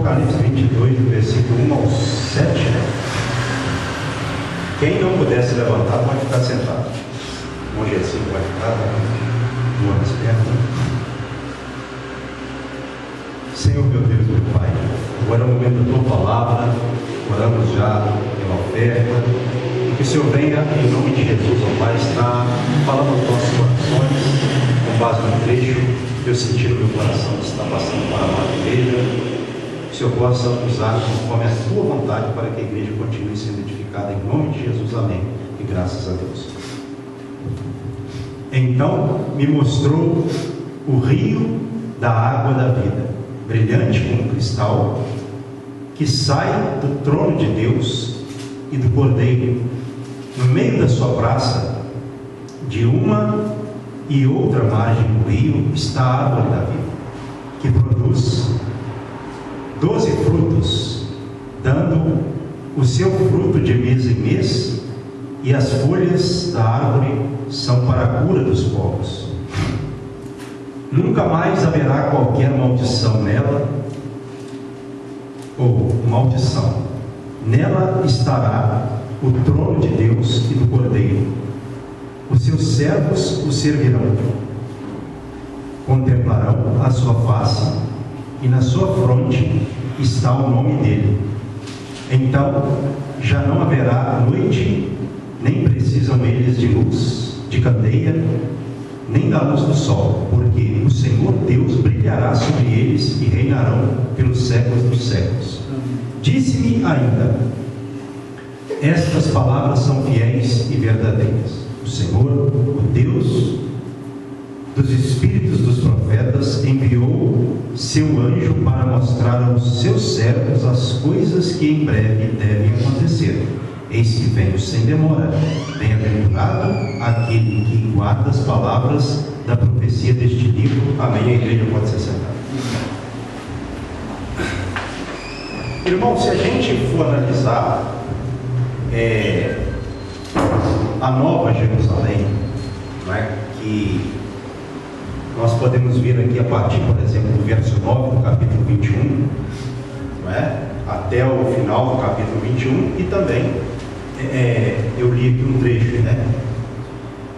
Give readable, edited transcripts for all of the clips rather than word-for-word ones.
Apocalipse 22, do versículo 1 ao 7. Quem não puder se levantar pode ficar sentado. Um G5 pode ficar, uma das pernas. Senhor, meu Deus, meu Pai, agora é o momento da Tua palavra, oramos já pela oferta, e que o Senhor venha, em nome de Jesus, ó Pai, estar falando aos nossos corações, com base no trecho que eu senti no meu coração que está passando para a nossa igreja, que o Senhor possa usar conforme a Sua vontade para que a igreja continue sendo edificada, em nome de Jesus, amém, e graças a Deus. Então me mostrou o rio da água da vida, brilhante como cristal, que sai do trono de Deus e do Cordeiro. No meio da sua praça, de uma e outra margem do rio, está a árvore da vida, que produz 12 frutos, dando o seu fruto de mês em mês, e as folhas da árvore são para a cura dos povos. Nunca mais haverá qualquer maldição nela, ou maldição. Nela estará o trono de Deus e do Cordeiro. Os seus servos o servirão, contemplarão a sua face, e na sua fronte está o nome dele. Então já não haverá noite, nem precisam eles de luz, de candeia, nem da luz do sol, porque o Senhor Deus brilhará sobre eles e reinarão pelos séculos dos séculos. Disse-me ainda: estas palavras são fiéis e verdadeiras. O Senhor, o Deus dos espíritos dos profetas, enviou seu anjo para mostrar aos seus servos as coisas que em breve devem acontecer. Eis que venho sem demora. Bem-aventurado aquele que guarda as palavras da profecia deste livro. Amém. A igreja pode se sentar. Irmão, se a gente for analisar a Nova Jerusalém, não é? Que nós podemos vir aqui a partir, por exemplo, do verso 9 do capítulo 21, não é? Até o final do capítulo 21, e também eu li aqui um trecho, né?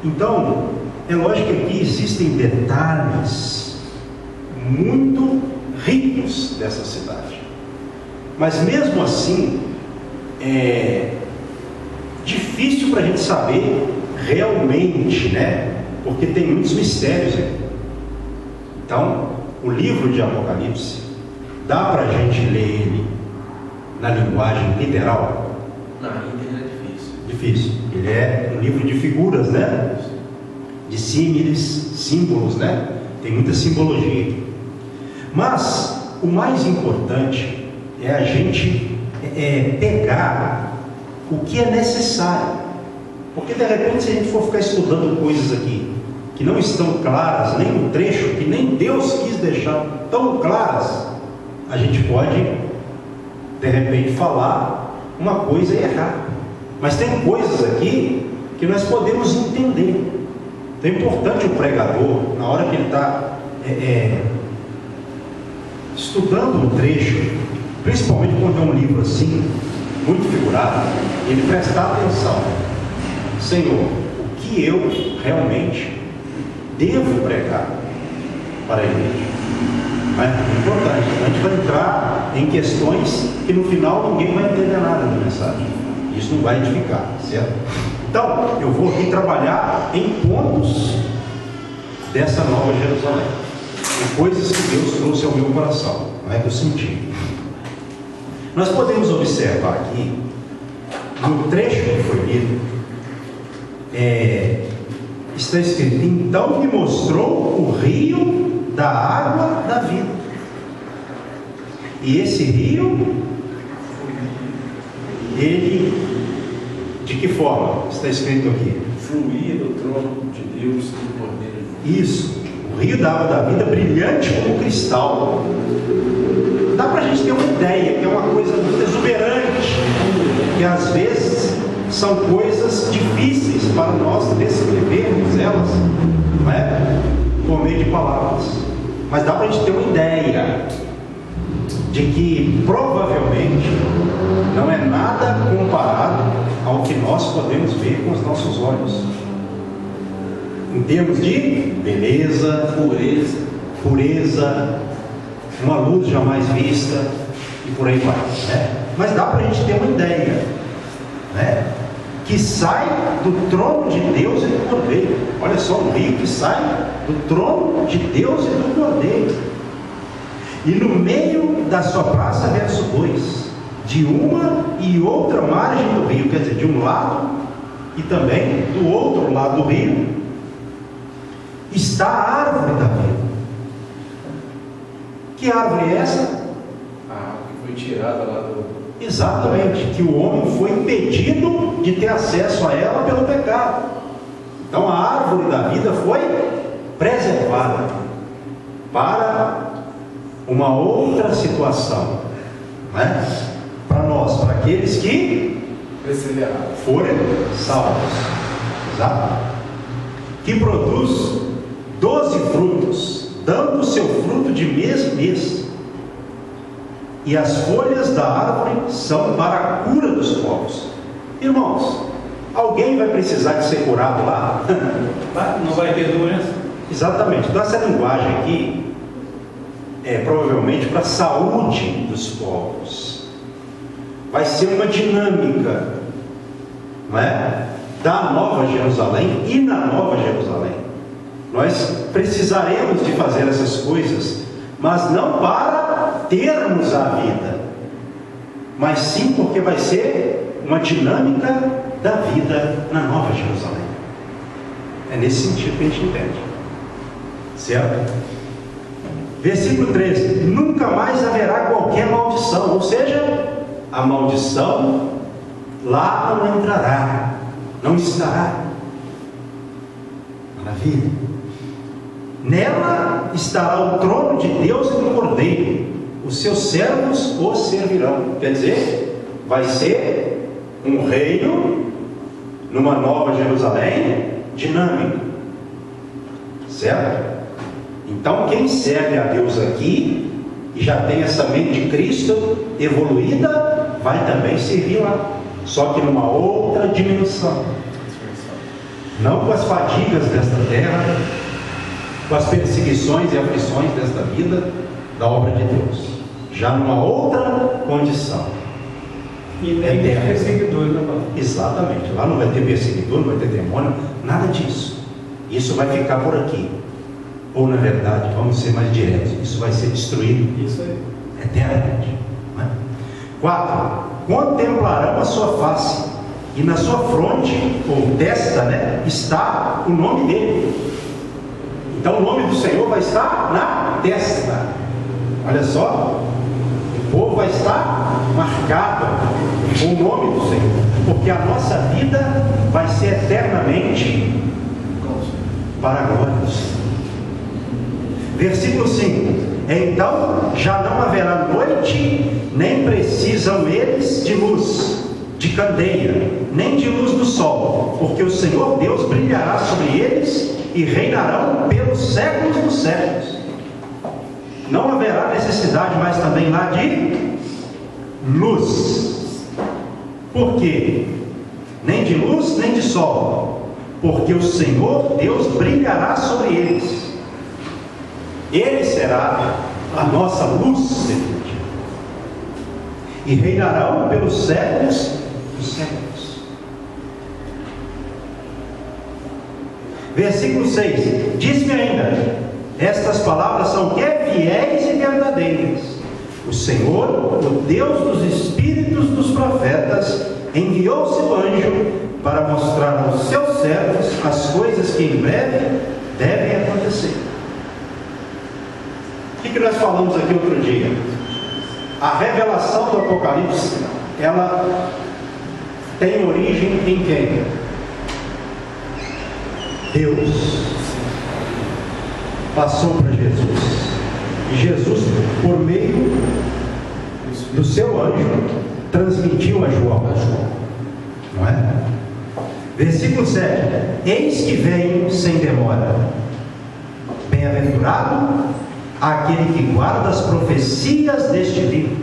Então, é lógico que aqui existem detalhes muito ricos dessa cidade, mas mesmo assim é difícil para a gente saber realmente, né? Porque tem muitos mistérios aqui. Então, o livro de Apocalipse, dá para a gente ler ele na linguagem literal? Não, ainda é difícil. Difícil. Ele é um livro de figuras, né? De símiles, símbolos, né? Tem muita simbologia. Mas o mais importante é a gente pegar o que é necessário. Porque de repente, se a gente for ficar estudando coisas aqui que não estão claras, nem no trecho, que nem Deus quis deixar tão claras, a gente pode de repente falar uma coisa e errar. Mas tem coisas aqui que nós podemos entender. Então é importante o pregador, na hora que ele está estudando um trecho, principalmente quando é um livro assim, muito figurado, ele prestar atenção. Senhor, o que eu realmente devo pregar para a igreja? É importante. A gente vai entrar em questões que no final ninguém vai entender nada da mensagem. Isso não vai edificar, certo? Então, eu vou aqui trabalhar em pontos dessa Nova Jerusalém, em coisas que Deus trouxe ao meu coração, não é que eu senti. Nós podemos observar aqui, no trecho que foi lido, está escrito: então me mostrou o rio da água da vida. E esse rio, ele, de que forma está escrito aqui? Fluía do trono de Deus e do Cordeiro. Isso, o rio da água da vida, brilhante como cristal. Dá para a gente ter uma ideia que é uma coisa muito exuberante, que às vezes são coisas difíceis para nós descrevermos elas, não é? Por meio de palavras. Mas dá para a gente ter uma ideia. de que provavelmente não é nada comparado ao que nós podemos ver com os nossos olhos, em termos de beleza, pureza, uma luz jamais vista e por aí vai, né? Mas dá para a gente ter uma ideia, né? Que sai do trono de Deus e do Cordeiro. Olha só, um rio que sai do trono de Deus e do Cordeiro. E no meio da sua praça, verso 2, de uma e outra margem do rio, quer dizer, de um lado e também do outro lado do rio, está a árvore da vida. Que árvore é essa? A árvore que foi tirada lá do... Exatamente, que o homem foi impedido de ter acesso a ela pelo pecado. Então a árvore da vida foi preservada para uma outra situação, né? Para nós, para aqueles que forem salvos, exato? Que produz 12 frutos, dando o seu fruto de mês em mês. E as folhas da árvore são para a cura dos povos. Irmãos, alguém vai precisar de ser curado lá? Não vai ter doença? Exatamente. Então essa linguagem aqui é provavelmente para a saúde dos povos. Vai ser uma dinâmica, não é? Da Nova Jerusalém e na Nova Jerusalém. Nós precisaremos de fazer essas coisas, mas não para termos a vida, mas sim porque vai ser uma dinâmica da vida na Nova Jerusalém. É nesse sentido que a gente entende, certo? Versículo 13: nunca mais haverá qualquer maldição, ou seja, a maldição lá não entrará, não estará. Maravilha. Nela estará o trono de Deus e do Cordeiro, os seus servos o servirão. Quer dizer, vai ser um reino numa Nova Jerusalém dinâmico, certo? Então quem serve a Deus aqui e já tem essa mente de Cristo evoluída, vai também servir lá, só que numa outra dimensão, não com as fadigas desta terra, com as perseguições e aflições desta vida, da obra de Deus, já numa outra condição. E nem tem perseguidor, né, Paulo? Exatamente, lá não vai ter perseguidor, não vai ter demônio, nada disso. Isso vai ficar por aqui. Ou na verdade, vamos ser mais diretos, isso vai ser destruído. Isso aí. Eternamente, né? 4. Contemplarão a sua face, e na sua fronte, ou testa, né, está o nome dele. Então o nome do Senhor vai estar na testa. Olha só, o povo vai estar marcado com o nome do Senhor, porque a nossa vida vai ser eternamente para a glória do Senhor. Versículo 5: então já não haverá noite, nem precisam eles de luz, de candeia, nem de luz do sol, porque o Senhor Deus brilhará sobre eles e reinarão pelos séculos dos séculos. Não haverá necessidade mais também lá de luz. Por quê? Nem de luz, nem de sol, porque o Senhor Deus brilhará sobre eles. Ele será a nossa luz definitiva, e reinarão pelos séculos dos séculos. Versículo 6: diz-me ainda, estas palavras são que fiéis e verdadeiras. O Senhor, o Deus dos espíritos dos profetas, enviou seu anjo para mostrar aos seus servos as coisas que em breve devem acontecer. O que nós falamos aqui outro dia? A revelação do Apocalipse, ela tem origem em quem? Deus passou para Jesus, e Jesus, por meio do seu anjo, transmitiu a João, não é? Versículo 7: eis que venho sem demora. Bem-aventurado àquele que guarda as profecias deste livro.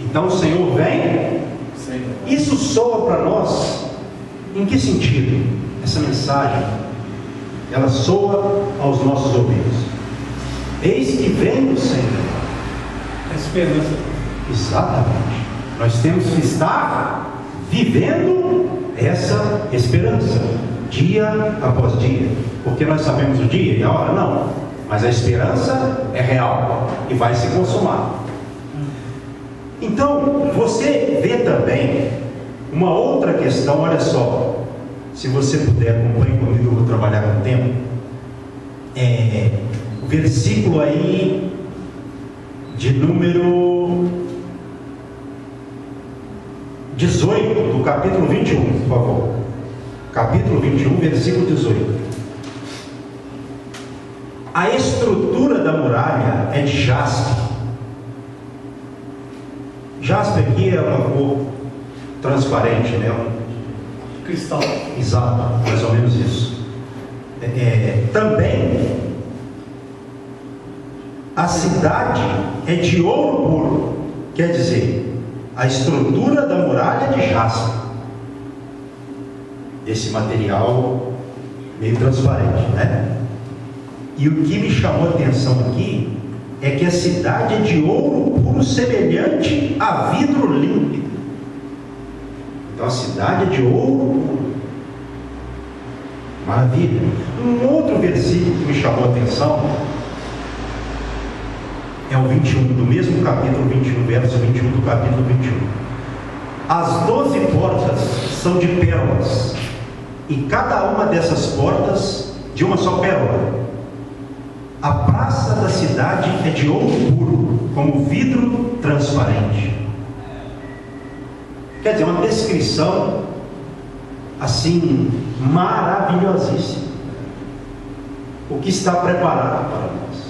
Então o Senhor vem. Isso soa para nós em que sentido? Essa mensagem, ela soa aos nossos ouvidos. Eis que vem o Senhor. A esperança. Exatamente. Nós temos que estar vivendo essa esperança, dia após dia. Porque nós sabemos o dia e a hora? Não. Mas a esperança é real e vai se consumar. Então, você vê também uma outra questão, olha só. Se você puder, acompanhe comigo, eu vou trabalhar com o tempo. O versículo aí de número 18 do capítulo 21, por favor. Capítulo 21, versículo 18. A estrutura da muralha é de jaspe. Jaspe aqui é uma cor transparente, né? Cristal. Exato, mais ou menos isso. Também a cidade é de ouro puro, quer dizer, a estrutura da muralha é de jaspe, esse material meio transparente, né? E o que me chamou a atenção aqui é que a cidade é de ouro puro, semelhante a vidro límpido. Então a cidade é de ouro puro. Maravilha. Um outro versículo que me chamou a atenção é o 21, do mesmo capítulo 21, verso 21 do capítulo 21. As 12 portas são de pérolas, e cada uma dessas portas de uma só pérola. A praça da cidade é de ouro puro, como vidro transparente. Quer dizer, uma descrição assim maravilhosíssima. O que está preparado para nós.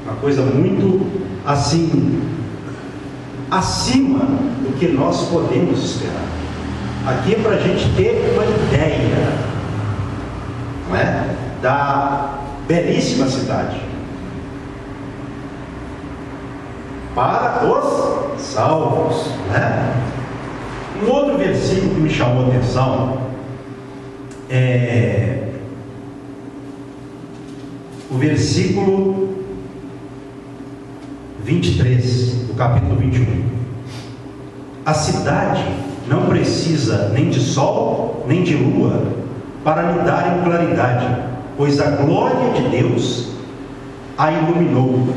Uma coisa muito assim acima do que nós podemos esperar. Aqui é para a gente ter uma ideia, não é? Da belíssima cidade para os salvos, né? Um outro versículo que me chamou a atenção é o versículo 23 do capítulo 21. A cidade não precisa nem de sol nem de lua para lhe darem claridade, pois a glória de Deus a iluminou,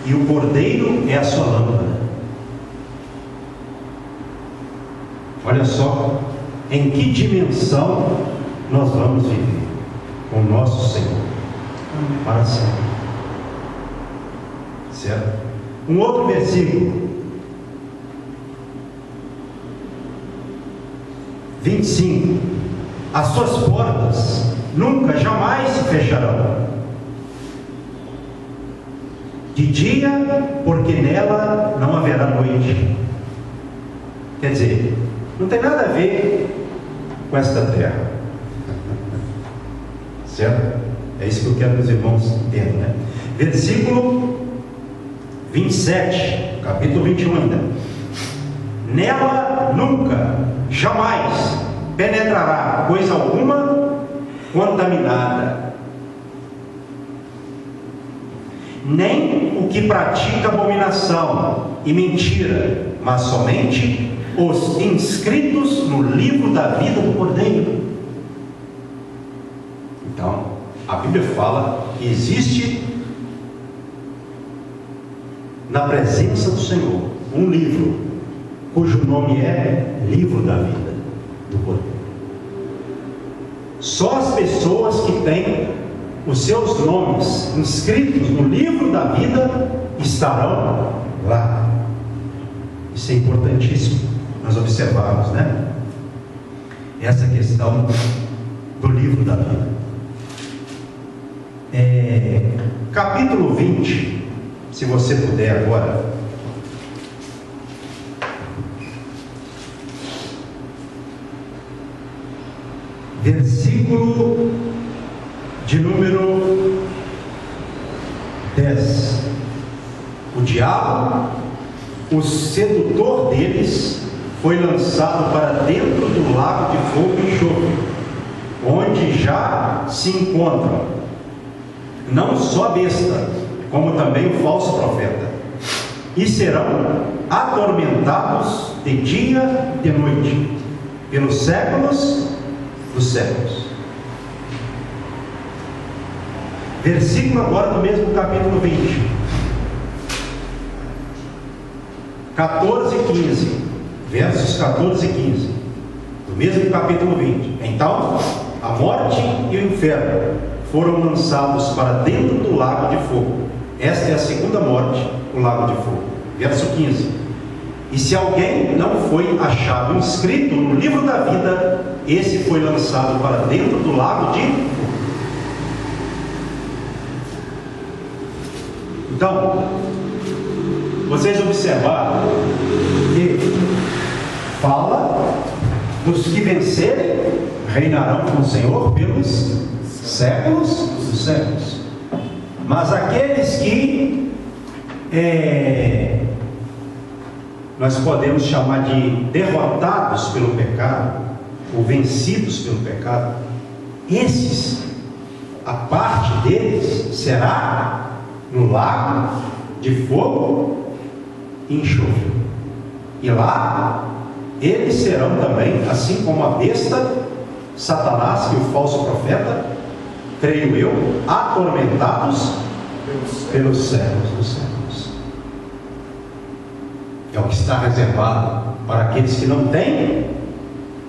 e o Cordeiro é a sua lâmpada. Olha só em que dimensão nós vamos viver com o nosso Senhor para sempre. Certo? Um outro versículo 25. As suas portas nunca, jamais se fecharão. De dia, porque nela não haverá noite. Quer dizer, não tem nada a ver com esta terra. Certo? É isso que eu quero que os irmãos entendam, né? Versículo 27, capítulo 21 ainda. Nela nunca, jamais penetrará coisa alguma contaminada, nem o que pratica abominação e mentira, mas somente os inscritos no livro da vida do Cordeiro. Então, a Bíblia fala que existe na presença do Senhor um livro, cujo nome é Livro da Vida do Cordeiro. Só as pessoas que têm os seus nomes inscritos no livro da vida estarão lá. Isso é importantíssimo nós observarmos, né? Essa questão do livro da vida. Capítulo 20, se você puder agora. Versículo de número diabo, o sedutor deles, foi lançado para dentro do lago de fogo e enxofre, onde já se encontram não só a besta, como também o falso profeta, e serão atormentados de dia e de noite, pelos séculos dos séculos. Versículo agora do mesmo capítulo 20, 14 e 15, versos 14 e 15, do mesmo capítulo 20. Então, a morte e o inferno foram lançados para dentro do lago de fogo. Esta é a segunda morte, o lago de fogo. Verso 15. E se alguém não foi achado inscrito no livro da vida, esse foi lançado para dentro do lago de fogo. Então, vocês observaram que fala dos que vencerem reinarão com o Senhor pelos séculos dos séculos. Mas aqueles que nós podemos chamar de derrotados pelo pecado, ou vencidos pelo pecado, esses, a parte deles será no lago de fogo e enxofre. E lá eles serão também, assim como a besta, Satanás e o falso profeta, creio eu, atormentados pelos séculos dos séculos. É o que está reservado para aqueles que não têm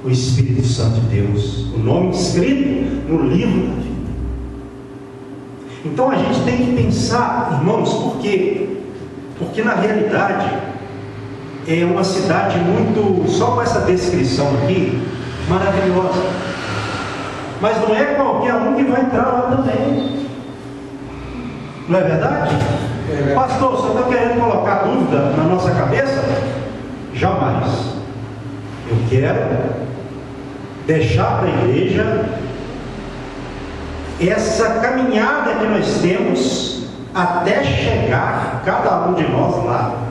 o Espírito Santo de Deus, o nome escrito no livro da vida. Então a gente tem que pensar, irmãos, por quê? Porque na realidade é uma cidade muito, só com essa descrição aqui, maravilhosa. Mas não é qualquer um que vai entrar lá também. Não é verdade? Pastor, você está querendo colocar dúvida na nossa cabeça? Jamais. Eu quero deixar para a igreja essa caminhada que nós temos até chegar cada um de nós lá.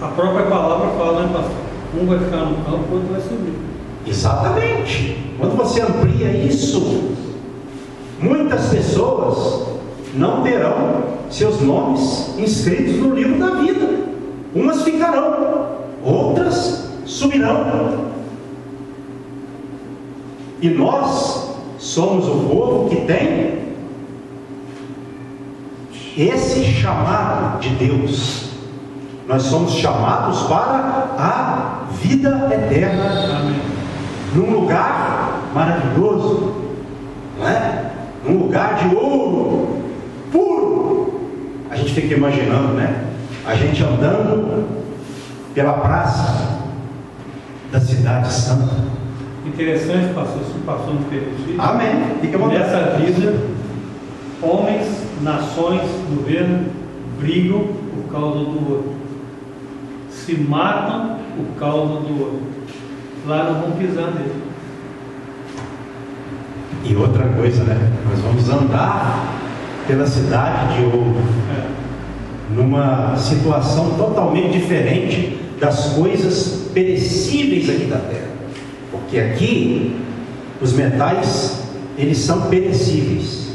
A própria palavra fala, né, pastor? Um vai ficar no campo, o outro vai subir. Exatamente. Quando você amplia isso, muitas pessoas não terão seus nomes inscritos no livro da vida. Umas ficarão, outras subirão. E nós somos o povo que tem esse chamado de Deus. Nós somos chamados para a vida eterna. Amém. Num lugar maravilhoso, não é? Num lugar de ouro puro. A gente fica imaginando, né? A gente andando pela praça da cidade santa. Interessante, pastor, se o pastor nos permitir. Amém. Fica à vontade. Nessa vida, homens, nações, governo brigam por causa do outro, se matam por causa do outro. Lá não vão pisar nele. E outra coisa, né? Nós vamos andar pela cidade de ouro, numa situação totalmente diferente das coisas perecíveis aqui da terra. Porque aqui os metais, eles são perecíveis.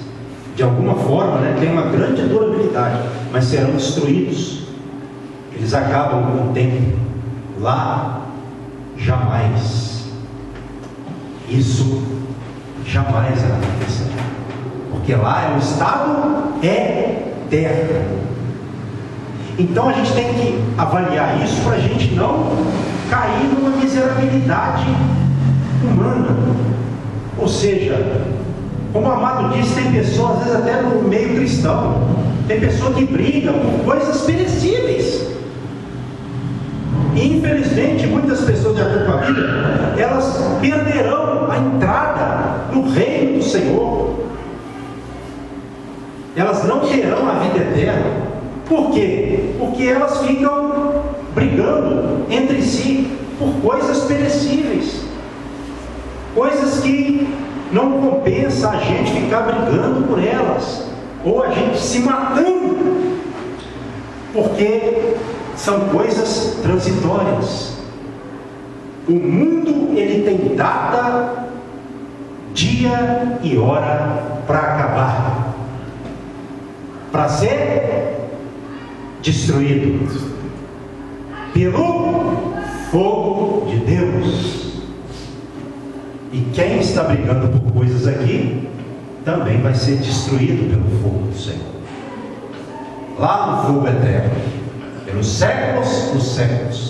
De alguma forma, né? Tem uma grande durabilidade, mas serão destruídos. Eles acabam com o tempo. Lá, jamais. Isso jamais vai acontecer. Porque lá é um estado eterno. Então a gente tem que avaliar isso para a gente não cair numa miserabilidade humana. Ou seja, como o Amado disse, tem pessoas, às vezes até no meio cristão, tem pessoa que briga por coisas perecíveis. E infelizmente muitas pessoas de acordo com a Bíblia, elas perderão a entrada no reino do Senhor. Elas não terão a vida eterna. Por quê? Porque elas ficam brigando entre si por coisas perecíveis, coisas que não compensa a gente ficar brigando por elas, ou a gente se matando porque são coisas transitórias. O mundo, ele tem data, dia e hora para acabar, para ser destruído pelo fogo de Deus. E quem está brigando por coisas aqui também vai ser destruído pelo fogo do Senhor, lá no fogo eterno, pelos séculos dos séculos.